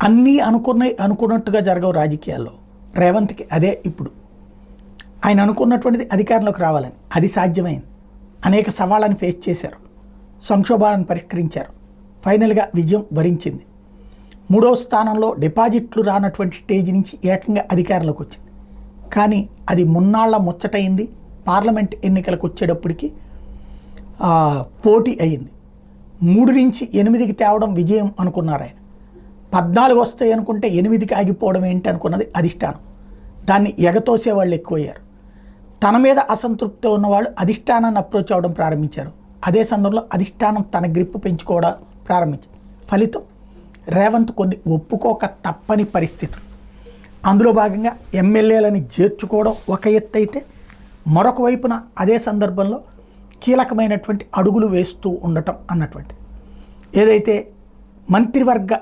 అన్నీ అనుకున్నట్టుగా జరగవు రాజకీయాల్లో. రేవంత్కి అదే ఇప్పుడు ఆయన అనుకున్నటువంటిది అధికారంలోకి రావాలని, అది సాధ్యమైంది. అనేక సవాళ్ళని ఫేస్ చేశారు, సంక్షోభాలను పరిష్కరించారు, ఫైనల్గా విజయం వరించింది. 3వ స్థానంలో డిపాజిట్లు రానటువంటి స్టేజ్ నుంచి ఏకంగా అధికారంలోకి వచ్చింది. కానీ అది మున్నాళ్ల ముచ్చటైంది. పార్లమెంట్ ఎన్నికలకు వచ్చేటప్పటికి పోటీ అయ్యింది. 3 నుంచి 8కి తేవడం విజయం అనుకున్నారు ఆయన. 14 వస్తాయి అనుకుంటే 8కి ఆగిపోవడం ఏంటి అనుకున్నది అధిష్టానం. దాన్ని ఎగతోసే వాళ్ళు ఎక్కువయ్యారు. తన మీద అసంతృప్తి ఉన్నవాళ్ళు అధిష్టానాన్ని అప్రోచ్ అవ్వడం ప్రారంభించారు. అదే సందర్భంలో అధిష్టానం తన గ్రిప్ పెంచుకోవడం ప్రారంభించింది. ఫలితం రేవంత్ కొన్ని ఒప్పుకోక తప్పని పరిస్థితులు. అందులో భాగంగా ఎమ్మెల్యేలని చేర్చుకోవడం ఒక ఎత్తు అయితే, మరొక వైపున అదే సందర్భంలో కీలకమైనటువంటి అడుగులు వేస్తూ ఉండటం అన్నటువంటి ఏదైతే మంత్రివర్గ